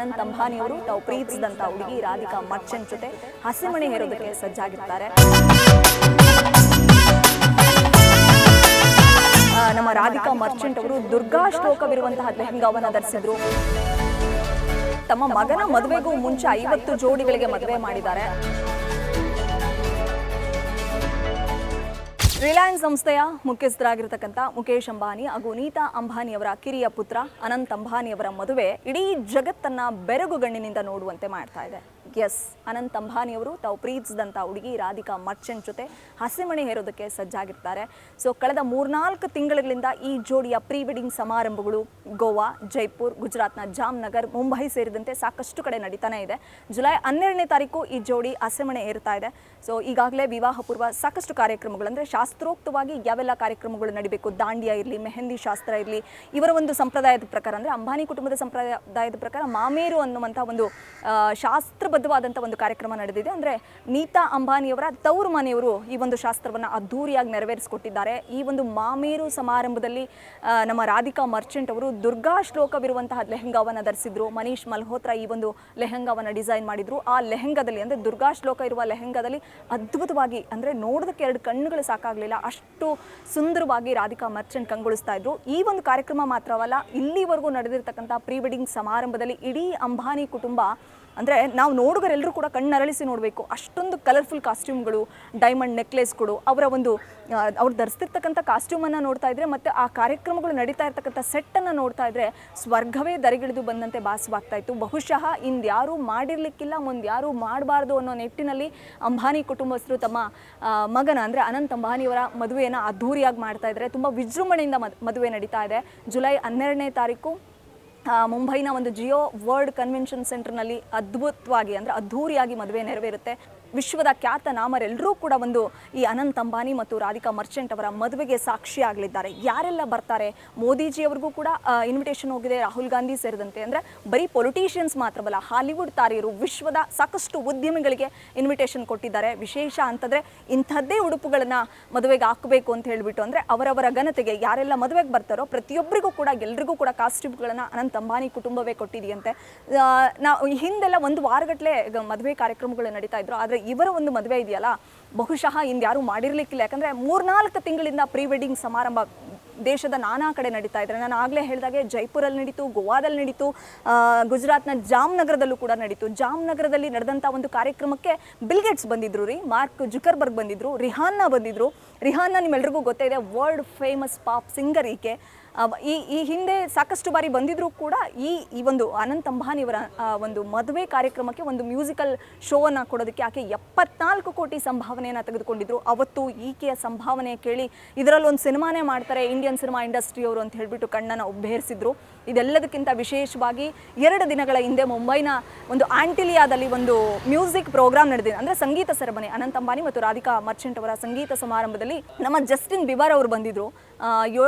ಅನಂತ್ ಅಂಬಾನಿ ಅವರು ತಾವು ಪ್ರೀತಿಸಿದಂತ ಹುಡುಗಿ ರಾಧಿಕಾ ಮರ್ಚೆಂಟ್ ಜೊತೆ ಹಸಿಮಣೆ ಹೇರೋದಕ್ಕೆ ಸಜ್ಜಾಗಿರ್ತಾರೆ. ನಮ್ಮ ರಾಧಿಕಾ ಮರ್ಚೆಂಟ್ ಅವರು ದುರ್ಗಾ ಶ್ಲೋಕವಿರುವಂತಹ ಲೆಹಂಗಾವನ್ನು ಧರಿಸಿದ್ರು. ತಮ್ಮ ಮಗನ ಮದುವೆಗೂ ಮುಂಚೆ 50 ಜೋಡಿಗಳಿಗೆ ಮದುವೆ ಮಾಡಿದ್ದಾರೆ. ರಿಲಯನ್ಸ್ ಸಂಸ್ಥೆಯ ಮುಖ್ಯಸ್ಥರಾಗಿರತಕ್ಕಂಥ ಮುಖೇಶ್ ಅಂಬಾನಿ ಹಾಗೂ ನೀತಾ ಅಂಬಾನಿ ಅವರ ಕಿರಿಯ ಪುತ್ರ ಅನಂತ್ ಅಂಬಾನಿ ಅವರ ಮದುವೆ ಇಡೀ ಜಗತ್ತನ್ನ ಬೆರಗುಗಣ್ಣಿನಿಂದ ನೋಡುವಂತೆ ಮಾಡ್ತಾ ಇದೆ. ಎಸ್, ಅನಂತ್ ಅಂಬಾನಿ ಅವರು ತಾವು ಪ್ರೀತಿಸಿದಂಥ ಹುಡುಗಿ ರಾಧಿಕಾ ಮರ್ಚೆಂಟ್ ಜೊತೆ ಹಸಿಮಣೆ ಹೇರೋದಕ್ಕೆ ಸಜ್ಜಾಗಿರ್ತಾರೆ. ಸೊ ಕಳೆದ 3-4 ತಿಂಗಳಿಂದ ಈ ಜೋಡಿಯ ಪ್ರೀ ವೆಡ್ಡಿಂಗ್ ಸಮಾರಂಭಗಳು ಗೋವಾ, ಜೈಪುರ್, ಗುಜರಾತ್ನ ಜಾಮ್ನಗರ್, ಮುಂಬೈ ಸೇರಿದಂತೆ ಸಾಕಷ್ಟು ಕಡೆ ನಡೀತಾನೆ ಇದೆ. ಜುಲೈ 12ನೇ ತಾರೀಕು ಈ ಜೋಡಿ ಹಸಿಮಣೆ ಏರ್ತಾ ಇದೆ. ಸೊ ಈಗಾಗಲೇ ವಿವಾಹ ಪೂರ್ವ ಸಾಕಷ್ಟು ಕಾರ್ಯಕ್ರಮಗಳು, ಅಂದರೆ ಶಾಸ್ತ್ರೋಕ್ತವಾಗಿ ಯಾವೆಲ್ಲ ಕಾರ್ಯಕ್ರಮಗಳು ನಡೀಬೇಕು, ದಾಂಡಿಯಾ ಇರಲಿ, ಮೆಹಂದಿ ಶಾಸ್ತ್ರ ಇರಲಿ, ಇವರ ಒಂದು ಸಂಪ್ರದಾಯದ ಪ್ರಕಾರ, ಅಂದರೆ ಅಂಬಾನಿ ಕುಟುಂಬದ ಸಂಪ್ರದಾಯದ ಪ್ರಕಾರ ಮಾಮೇರು ಅನ್ನುವಂಥ ಒಂದು ಶಾಸ್ತ್ರಬದ್ಧವಾದಂಥ ಒಂದು ಕಾರ್ಯಕ್ರಮ ನಡೆದಿದೆ. ಅಂದರೆ ನೀತಾ ಅಂಬಾನಿಯವರ ತವರು ಮನೆಯವರು ಈ ಒಂದು ಶಾಸ್ತ್ರವನ್ನು ಅದ್ಧೂರಿಯಾಗಿ ನೆರವೇರಿಸಿಕೊಟ್ಟಿದ್ದಾರೆ. ಈ ಒಂದು ಮಾಮೇರು ಸಮಾರಂಭದಲ್ಲಿ ನಮ್ಮ ರಾಧಿಕಾ ಮರ್ಚೆಂಟ್ ಅವರು ದುರ್ಗಾ ಶ್ಲೋಕವಿರುವಂತಹ ಲೆಹಂಗಾವನ್ನು ಧರಿಸಿದ್ರು. ಮನೀಶ್ ಮಲ್ಹೋತ್ರಾ ಈ ಒಂದು ಲೆಹಂಗಾವನ್ನು ಡಿಸೈನ್ ಮಾಡಿದ್ರು. ಆ ಲೆಹಂಗಾದಲ್ಲಿ, ಅಂದರೆ ದುರ್ಗಾ ಶ್ಲೋಕ ಇರುವ ಲೆಹಂಗಾದಲ್ಲಿ ಅದ್ಭುತವಾಗಿ, ಅಂದರೆ ನೋಡೋದಕ್ಕೆ 2 ಕಣ್ಣುಗಳು ಸಾಕಾಗಲಿಲ್ಲ, ಅಷ್ಟು ಸುಂದರವಾಗಿ ರಾಧಿಕಾ ಮರ್ಚೆಂಟ್ ಕಂಗೊಳಿಸ್ತಾ ಇದ್ರು. ಈ ಒಂದು ಕಾರ್ಯಕ್ರಮ ಮಾತ್ರವಲ್ಲ, ಇಲ್ಲಿವರೆಗೂ ನಡೆದಿರ್ತಕ್ಕಂಥ ಪ್ರೀ ವೆಡ್ಡಿಂಗ್ ಸಮಾರಂಭದಲ್ಲಿ ಇಡೀ ಅಂಬಾನಿ ಕುಟುಂಬ, ಅಂದರೆ ನಾವು ನೋಡುಗರೆಲ್ಲರೂ ಕೂಡ ಕಣ್ಣರಳಿಸಿ ನೋಡಬೇಕು, ಅಷ್ಟೊಂದು ಕಲರ್ಫುಲ್ ಕಾಸ್ಟ್ಯೂಮ್ಗಳು, ಡೈಮಂಡ್ ನೆಕ್ಲೆಸ್ಗಳು, ಅವರ ಒಂದು ಅವ್ರು ಧರಿಸ್ತಿರ್ತಕ್ಕಂಥ ಕಾಸ್ಟ್ಯೂಮನ್ನು ನೋಡ್ತಾ ಇದ್ರೆ ಮತ್ತು ಆ ಕಾರ್ಯಕ್ರಮಗಳು ನಡೀತಾ ಇರ್ತಕ್ಕಂಥ ಸೆಟ್ಟನ್ನು ನೋಡ್ತಾ ಇದ್ರೆ ಸ್ವರ್ಗವೇ ದರಿಗಿಳಿದು ಬಂದಂತೆ ಭಾಸವಾಗ್ತಾ ಇತ್ತು. ಬಹುಶಃ ಇಂದ್ಯಾರೂ ಮಾಡಿರಲಿಕ್ಕಿಲ್ಲ, ಮುಂದೆ ಯಾರೂ ಮಾಡಬಾರ್ದು ಅನ್ನೋ ನಿಟ್ಟಿನಲ್ಲಿ ಅಂಬಾನಿ ಕುಟುಂಬಸ್ಥರು ತಮ್ಮ ಮಗನ, ಅಂದರೆ ಅನಂತ್ ಅಂಬಾನಿಯವರ ಮದುವೆಯನ್ನು ಅದ್ಧೂರಿಯಾಗಿ ಮಾಡ್ತಾ ಇದ್ದಾರೆ. ತುಂಬ ವಿಜೃಂಭಣೆಯಿಂದ ಮದುವೆ ನಡೀತಾ ಇದೆ. ಜುಲೈ 12ನೇ ತಾರೀಕು ಮುಂಬೈನ ಒಂದು ಜಿಯೋ ವರ್ಲ್ಡ್ ಕನ್ವೆನ್ಷನ್ ಸೆಂಟರ್ನಲ್ಲಿ ಅದ್ಭುತವಾಗಿ, ಅಂದರೆ ಅದ್ಧೂರಿಯಾಗಿ ಮದುವೆ ನೆರವೇರುತ್ತೆ. ವಿಶ್ವದ ಖ್ಯಾತ ನಾಮರೆಲ್ಲರೂ ಕೂಡ ಒಂದು ಈ ಅನಂತ್ ಅಂಬಾನಿ ಮತ್ತು ರಾಧಿಕಾ ಮರ್ಚೆಂಟ್ ಅವರ ಮದುವೆಗೆ ಸಾಕ್ಷಿಯಾಗಲಿದ್ದಾರೆ. ಯಾರೆಲ್ಲ ಬರ್ತಾರೆ? ಮೋದಿಜಿಯವರಿಗೂ ಕೂಡ ಇನ್ವಿಟೇಷನ್ ಹೋಗಿದೆ, ರಾಹುಲ್ ಗಾಂಧಿ ಸೇರಿದಂತೆ. ಅಂದರೆ ಬರೀ ಪೊಲಿಟಿಷಿಯನ್ಸ್ ಮಾತ್ರವಲ್ಲ, ಹಾಲಿವುಡ್ ತಾರೆಯರು, ವಿಶ್ವದ ಸಾಕಷ್ಟು ಉದ್ಯಮಿಗಳಿಗೆ ಇನ್ವಿಟೇಷನ್ ಕೊಟ್ಟಿದ್ದಾರೆ. ವಿಶೇಷ ಅಂತಂದರೆ ಇಂಥದ್ದೇ ಉಡುಪುಗಳನ್ನು ಮದುವೆಗೆ ಹಾಕಬೇಕು ಅಂತ ಹೇಳಿಬಿಟ್ಟು, ಅಂದರೆ ಅವರವರ ಘನತೆಗೆ ಯಾರೆಲ್ಲ ಮದುವೆಗೆ ಬರ್ತಾರೋ ಪ್ರತಿಯೊಬ್ಬರಿಗೂ ಕೂಡ, ಎಲ್ರಿಗೂ ಕೂಡ ಕಾಸ್ಟ್ಯೂಮ್ಗಳನ್ನು ಅನಂತ್ ಅಂಬಾನಿ ಕುಟುಂಬವೇ ಕೊಟ್ಟಿದೆಯಂತೆ. ನಾವು ಹಿಂದೆಲ್ಲ 1 ವಾರಗಟ್ಟಲೆ ಮದುವೆ ಕಾರ್ಯಕ್ರಮಗಳು ನಡೀತಾ ಇದ್ರು. ಆದರೆ ಇವರ ಒಂದು ಮದುವೆ ಇದೆಯಲ್ಲ, ಬಹುಶಃ ಇಂದ್ಯಾರೂ ಮಾಡಿರಲಿಕ್ಕಿಲ್ಲ. ಯಾಕಂದರೆ 3-4 ತಿಂಗಳಿಂದ ಪ್ರೀ ವೆಡ್ಡಿಂಗ್ ಸಮಾರಂಭ ದೇಶದ ನಾನಾ ಕಡೆ ನಡೀತಾ ಇದ್ದಾರೆ. ನಾನು ಆಗಲೇ ಹೇಳಿದಾಗೆ ಜೈಪುರಲ್ಲಿ ನಡೀತು, ಗೋವಾದಲ್ಲಿ ನಡೀತು, ಗುಜರಾತ್ನ ಜಾಮ್ನಗರದಲ್ಲೂ ಕೂಡ ನಡೀತು. ಜಾಮ್ನಗರದಲ್ಲಿ ನಡೆದಂಥ ಒಂದು ಕಾರ್ಯಕ್ರಮಕ್ಕೆ ಬಿಲ್ಗೇಟ್ಸ್ ಬಂದಿದ್ರು ರೀ, ಮಾರ್ಕ್ ಜುಕರ್ಬರ್ಗ್ ಬಂದಿದ್ರು, ರಿಹಾನ್ನ ಬಂದಿದ್ರು. ರಿಹಾನ್ನ ನಿಮ್ಮೆಲ್ರಿಗೂ ಗೊತ್ತೇ ಇದೆ, ವರ್ಲ್ಡ್ ಫೇಮಸ್ ಪಾಪ್ ಸಿಂಗರ್. ಈಕೆ ಈ ಹಿಂದೆ ಸಾಕಷ್ಟು ಬಾರಿ ಬಂದಿದ್ರೂ ಕೂಡ ಈ ಒಂದು ಅನಂತ್ ಅಂಬಾನಿಯವರ ಒಂದು ಮದುವೆ ಕಾರ್ಯಕ್ರಮಕ್ಕೆ ಒಂದು ಮ್ಯೂಸಿಕಲ್ ಶೋವನ್ನು ಕೊಡೋದಕ್ಕೆ ಆಕೆ 74 ಕೋಟಿ ಸಂಭಾವನೆಯನ್ನು ತೆಗೆದುಕೊಂಡಿದ್ರು. ಅವತ್ತು ಈಕೆಯ ಸಂಭಾವನೆ ಕೇಳಿ ಇದರಲ್ಲೊಂದು ಸಿನಿಮಾನೇ ಮಾಡ್ತಾರೆ ಇಂಡಿಯನ್ ಸಿನಿಮಾ ಇಂಡಸ್ಟ್ರಿಯವರು ಅಂತ ಹೇಳಿಬಿಟ್ಟು ಕಣ್ಣನ್ನು ಉಬ್ಬೇರಿಸಿದ್ರು. ಇದೆಲ್ಲದಕ್ಕಿಂತ ವಿಶೇಷವಾಗಿ 2 ದಿನಗಳ ಹಿಂದೆ ಮುಂಬೈನ ಒಂದು ಆಂಟಿಲಿಯಾದಲ್ಲಿ ಒಂದು ಮ್ಯೂಸಿಕ್ ಪ್ರೋಗ್ರಾಮ್ ನಡೆದಿದೆ, ಅಂದರೆ ಸಂಗೀತ ಸೆರೆಮನಿ. ಅನಂತ್ ಅಂಬಾನಿ ಮತ್ತು ರಾಧಿಕಾ ಮರ್ಚೆಂಟ್ ಅವರ ಸಂಗೀತ ಸಮಾರಂಭದಲ್ಲಿ ನಮ್ಮ ಜಸ್ಟಿನ್ ಬಿಬರ್ ಅವರು ಬಂದಿದ್ರು.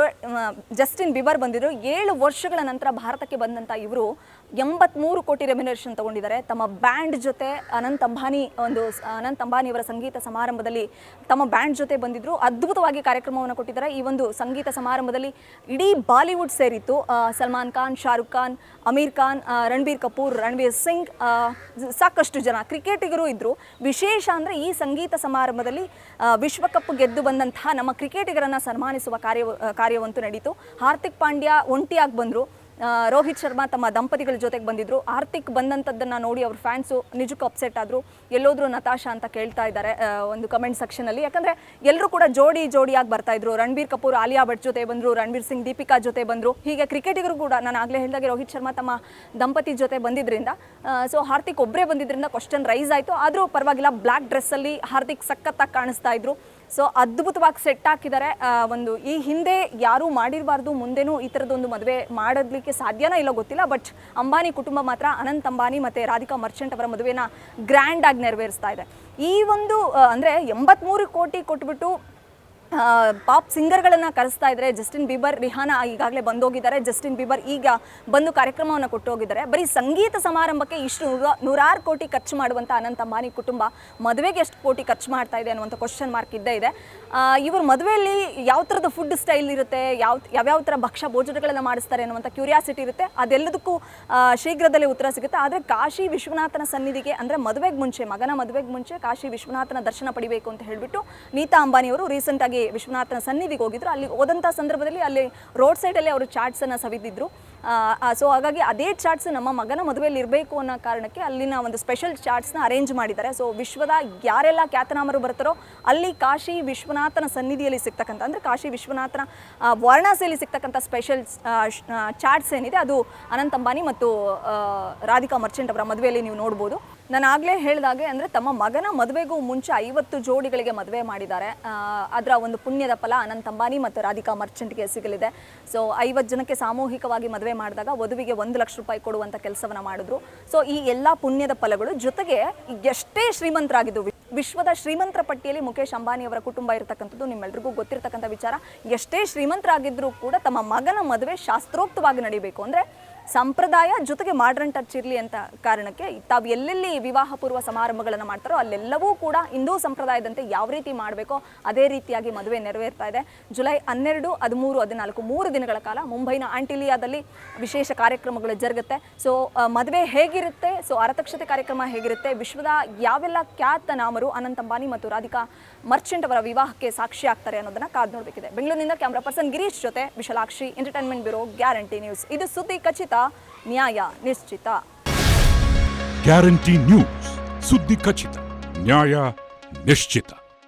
ಜಸ್ಟಿನ್ ಬಿಬರ್ ಬಂದಿದ್ರು. 7 ವರ್ಷಗಳ ನಂತರ ಭಾರತಕ್ಕೆ ಬಂದಂಥ ಇವರು 83 ಕೋಟಿ ರೆಮ್ಯುನರೇಷನ್ ತಗೊಂಡಿದ್ದಾರೆ. ತಮ್ಮ ಬ್ಯಾಂಡ್ ಜೊತೆ ಅನಂತ್ ಅಂಬಾನಿಯವರ ಸಂಗೀತ ಸಮಾರಂಭದಲ್ಲಿ ತಮ್ಮ ಬ್ಯಾಂಡ್ ಜೊತೆ ಬಂದಿದ್ರು. ಅದ್ಭುತವಾಗಿ ಕಾರ್ಯಕ್ರಮವನ್ನು ಕೊಟ್ಟಿದ್ದಾರೆ. ಈ ಒಂದು ಸಂಗೀತ ಸಮಾರಂಭದಲ್ಲಿ ಇಡೀ ಬಾಲಿವುಡ್ ಸೇರಿತ್ತು. ಸಲ್ಮಾನ್ ಖಾನ್, ಶಾರುಖ್ ಖಾನ್, ಅಮೀರ್ ಖಾನ್, ರಣಬೀರ್ ಕಪೂರ್, ರಣವೀರ್ ಸಿಂಗ್, ಸಾಕಷ್ಟು ಜನ ಕ್ರಿಕೆಟಿಗರು ಇದ್ದರು. ವಿಶೇಷ ಅಂದರೆ ಈ ಸಂಗೀತ ಸಮಾರಂಭದಲ್ಲಿ ವಿಶ್ವಕಪ್ ಗೆದ್ದು ಬಂದಂತಹ ನಮ್ಮ ಕ್ರಿಕೆಟಿಗರನ್ನು ಸನ್ಮಾನಿಸುವ ಕಾರ್ಯವಂತೂ ನಡೀತು. ಹಾರ್ದಿಕ್ ಪಾಂಡ್ಯ ಒಂಟಿಯಾಗಿ ಬಂದರು. ರೋಹಿತ್ ಶರ್ಮಾ ತಮ್ಮ ದಂಪತಿಗಳ ಜೊತೆಗೆ ಬಂದಿದ್ರು. ಹಾರ್ದಿಕ್ ಬಂದಂಥದ್ದನ್ನು ನೋಡಿ ಅವ್ರ ಫ್ಯಾನ್ಸು ನಿಜಕ್ಕೂ ಅಪ್ಸೆಟ್ ಆದರು. ಎಲ್ಲೋದ್ರು ನತಾಶಾ ಅಂತ ಕೇಳ್ತಾ ಇದ್ದಾರೆ ಒಂದು ಕಮೆಂಟ್ ಸೆಕ್ಷನಲ್ಲಿ. ಯಾಕಂದರೆ ಎಲ್ಲರೂ ಕೂಡ ಜೋಡಿಯಾಗಿ ಬರ್ತಾಯಿದ್ರು. ರಣಬೀರ್ ಕಪೂರ್ ಆಲಿಯಾ ಭಟ್ ಜೊತೆ ಬಂದರು, ರಣವೀರ್ ಸಿಂಗ್ ದೀಪಿಕಾ ಜೊತೆ ಬಂದರು. ಹೀಗೆ ಕ್ರಿಕೆಟಿಗರು ಕೂಡ, ನಾನು ಆಗಲೇ ಹೇಳಿದಾಗೆ ರೋಹಿತ್ ಶರ್ಮಾ ತಮ್ಮ ದಂಪತಿ ಜೊತೆ ಬಂದಿದ್ದರಿಂದ, ಸೊ ಹಾರ್ದಿಕ್ ಒಬ್ಬರೇ ಬಂದಿದ್ದರಿಂದ ಕ್ವಶನ್ ರೈಸ್ ಆಯಿತು. ಆದರೂ ಪರವಾಗಿಲ್ಲ, ಬ್ಲ್ಯಾಕ್ ಡ್ರೆಸ್ಸಲ್ಲಿ ಹಾರ್ದಿಕ್ ಸಖತ್ತಾಗಿ ಕಾಣಿಸ್ತಾ ಇದ್ರು. ಸೊ ಅದ್ಭುತವಾಗಿ ಸೆಟ್ ಹಾಕಿದ್ದಾರೆ. ಒಂದು ಈ ಹಿಂದೆ ಯಾರೂ ಮಾಡಿರಬಾರ್ದು, ಮುಂದೆನೂ ಈ ಥರದೊಂದು ಮದುವೆ ಮಾಡೋದಕ್ಕೆ ಸಾಧ್ಯನೋ ಇಲ್ಲ ಗೊತ್ತಿಲ್ಲ. ಬಟ್ ಅಂಬಾನಿ ಕುಟುಂಬ ಮಾತ್ರ ಅನಂತ್ ಅಂಬಾನಿ ಮತ್ತು ರಾಧಿಕಾ ಮರ್ಚೆಂಟ್ ಅವರ ಮದುವೆನ ಗ್ರ್ಯಾಂಡಾಗಿ ನೆರವೇರಿಸ್ತಾ ಇದೆ. ಈ ಒಂದು ಅಂದರೆ 83 ಕೋಟಿ ಕೊಟ್ಬಿಟ್ಟು ಪಾಪ್ ಸಿಂಗರ್ಗಳನ್ನು ಕರೆಸ್ತಾ ಇದ್ದಾರೆ. ಜಸ್ಟಿನ್ ಬೀಬರ್, ರಿಹಾನಾ ಈಗಾಗಲೇ ಬಂದೋಗಿದ್ದಾರೆ. ಜಸ್ಟಿನ್ ಬೀಬರ್ ಈಗ ಬಂದು ಕಾರ್ಯಕ್ರಮವನ್ನು ಕೊಟ್ಟು ಹೋಗಿದ್ದಾರೆ. ಬರೀ ಸಂಗೀತ ಸಮಾರಂಭಕ್ಕೆ ಇಷ್ಟು ನೂರಾರು ಕೋಟಿ ಖರ್ಚು ಮಾಡುವಂಥ ಅನಂತ್ ಅಂಬಾನಿ ಕುಟುಂಬ ಮದುವೆಗೆ ಎಷ್ಟು ಕೋಟಿ ಖರ್ಚು ಮಾಡ್ತಾ ಇದೆ ಅನ್ನುವಂಥ ಕ್ವಶನ್ ಮಾರ್ಕ್ ಇದ್ದೇ ಇದೆ. ಇವರು ಮದುವೆಯಲ್ಲಿ ಯಾವ ಥರದ ಫುಡ್ ಸ್ಟೈಲ್ ಇರುತ್ತೆ, ಯಾವ್ಯಾವ ಥರ ಭಕ್ಷ್ಯ ಭೋಜನಗಳನ್ನು ಮಾಡಿಸ್ತಾರೆ ಅನ್ನುವಂಥ ಕ್ಯೂರಿಯಾಸಿಟಿ ಇರುತ್ತೆ. ಅದೆಲ್ಲದಕ್ಕೂ ಶೀಘ್ರದಲ್ಲೇ ಉತ್ತರ ಸಿಗುತ್ತೆ. ಆದರೆ ಕಾಶಿ ವಿಶ್ವನಾಥನ ಸನ್ನಿಧಿಗೆ ಅಂದರೆ ಮದುವೆಗೆ ಮುಂಚೆ, ಮಗನ ಮದುವೆಗೆ ಮುಂಚೆ ಕಾಶಿ ವಿಶ್ವನಾಥನ ದರ್ಶನ ಪಡಿಬೇಕು ಅಂತ ಹೇಳಿಬಿಟ್ಟು ನೀತಾ ಅಂಬಾನಿಯವರು ರೀಸೆಂಟಾಗಿ ವಿಶ್ವನಾಥನ ಸನ್ನಿಧಿಗೆ ಹೋಗಿದ್ರು. ಅಲ್ಲಿ ಹೋದಂಥ ಸಂದರ್ಭದಲ್ಲಿ ಅಲ್ಲಿ ರೋಡ್ ಸೈಡಲ್ಲಿ ಅವರು ಚಾಟ್ಸನ್ನು ಸವಿದಿದ್ರು. ಸೊ ಹಾಗಾಗಿ ಅದೇ ಚಾಟ್ಸ್ ನಮ್ಮ ಮಗನ ಮದುವೆಯಲ್ಲಿ ಇರಬೇಕು ಅನ್ನೋ ಕಾರಣಕ್ಕೆ ಅಲ್ಲಿನ ಒಂದು ಸ್ಪೆಷಲ್ ಚಾಟ್ಸ್ನ ಅರೇಂಜ್ ಮಾಡಿದ್ದಾರೆ. ಸೊ ವಿಶ್ವದ ಯಾರೆಲ್ಲ ಖ್ಯಾತನಾಮರು ಬರ್ತಾರೋ ಅಲ್ಲಿ ಕಾಶಿ ವಿಶ್ವನಾಥನ ಸನ್ನಿಧಿಯಲ್ಲಿ ಸಿಗ್ತಕ್ಕಂಥ, ಅಂದರೆ ಕಾಶಿ ವಿಶ್ವನಾಥನ ವಾರಣಾಸಿಯಲ್ಲಿ ಸಿಗ್ತಕ್ಕಂಥ ಸ್ಪೆಷಲ್ ಚಾಟ್ಸ್ ಏನಿದೆ ಅದು ಅನಂತ್ ಅಂಬಾನಿ ಮತ್ತು ರಾಧಿಕಾ ಮರ್ಚೆಂಟ್ ಅವರ ಮದುವೆಯಲ್ಲಿ ನೀವು ನೋಡ್ಬೋದು. ನಾನು ಆಗಲೇ ಹೇಳಿದಾಗೆ ಅಂದರೆ ತಮ್ಮ ಮಗನ ಮದುವೆಗೂ ಮುಂಚೆ 50 ಜೋಡಿಗಳಿಗೆ ಮದುವೆ ಮಾಡಿದ್ದಾರೆ. ಅದರ ಒಂದು ಪುಣ್ಯದ ಫಲ ಅನಂತ್ ಅಂಬಾನಿ ಮತ್ತು ರಾಧಿಕಾ ಮರ್ಚೆಂಟ್ಗೆ ಸಿಗಲಿದೆ. ಸೊ 50 ಜನಕ್ಕೆ ಸಾಮೂಹಿಕವಾಗಿ ಮದುವೆ ಮಾಡಿದಾಗ ವಧುವಿಗೆ 1 ಲಕ್ಷ ರೂಪಾಯಿ ಕೊಡುವಂಥ ಕೆಲಸವನ್ನು ಮಾಡಿದ್ರು. ಸೊ ಈ ಎಲ್ಲ ಪುಣ್ಯದ ಫಲಗಳು ಜೊತೆಗೆ ಎಷ್ಟೇ ಶ್ರೀಮಂತರಾಗಿದ್ದು, ವಿಶ್ವದ ಶ್ರೀಮಂತರ ಪಟ್ಟಿಯಲ್ಲಿ ಮುಖೇಶ್ ಅಂಬಾನಿ ಅವರ ಕುಟುಂಬ ಇರತಕ್ಕಂಥದ್ದು ನಿಮ್ಮೆಲ್ರಿಗೂ ಗೊತ್ತಿರತಕ್ಕಂಥ ವಿಚಾರ. ಎಷ್ಟೇ ಶ್ರೀಮಂತರಾಗಿದ್ದರೂ ಕೂಡ ತಮ್ಮ ಮಗನ ಮದುವೆ ಶಾಸ್ತ್ರೋಕ್ತವಾಗಿ ನಡೀಬೇಕು, ಅಂದರೆ ಸಂಪ್ರದಾಯ ಜೊತೆಗೆ ಮಾಡ್ರನ್ ಟಚ್ ಇರಲಿ ಅಂತ ಕಾರಣಕ್ಕೆ ತಾವು ಎಲ್ಲೆಲ್ಲಿ ವಿವಾಹ ಪೂರ್ವ ಸಮಾರಂಭಗಳನ್ನು ಮಾಡ್ತಾರೋ ಅಲ್ಲೆಲ್ಲವೂ ಕೂಡ ಹಿಂದೂ ಸಂಪ್ರದಾಯದಂತೆ ಯಾವ ರೀತಿ ಮಾಡಬೇಕೋ ಅದೇ ರೀತಿಯಾಗಿ ಮದುವೆ ನೆರವೇರ್ತಾ ಇದೆ. ಜುಲೈ 12, 13, 14 3 ದಿನಗಳ ಕಾಲ ಮುಂಬೈನ ಆಂಟಿಲಿಯಾದಲ್ಲಿ ವಿಶೇಷ ಕಾರ್ಯಕ್ರಮಗಳು ಜರುಗುತ್ತೆ. ಸೊ ಮದುವೆ ಹೇಗಿರುತ್ತೆ, ಸೊ ಅರತಕ್ಷತೆ ಕಾರ್ಯಕ್ರಮ ಹೇಗಿರುತ್ತೆ, ವಿಶ್ವದ ಯಾವೆಲ್ಲ ಖ್ಯಾತನಾಮರು ಅನಂತ್ ಅಂಬಾನಿ ಮತ್ತು ರಾಧಿಕಾ ಮರ್ಚೆಂಟ್ ಅವರ ವಿವಾಹಕ್ಕೆ ಸಾಕ್ಷಿ ಆಗ್ತಾರೆ ಅನ್ನೋದನ್ನ ಕಾದು ನೋಡಬೇಕಿದೆ. ಬೆಂಗಳೂರಿನಿಂದ ಕ್ಯಾಮ್ರಾ ಪರ್ಸನ್ ಗಿರೀಶ್ ಜೊತೆ Vishalakshi, entertainment bureau, guarantee news. ಇದು ಸುದ್ದಿ ಖಚಿತ, ನ್ಯಾಯ ನಿಶ್ಚಿತ. ಗ್ಯಾರಂಟಿ ನ್ಯೂಸ್, ಸುದ್ದಿ ಖಚಿತ, ನ್ಯಾಯ ನಿಶ್ಚಿತ.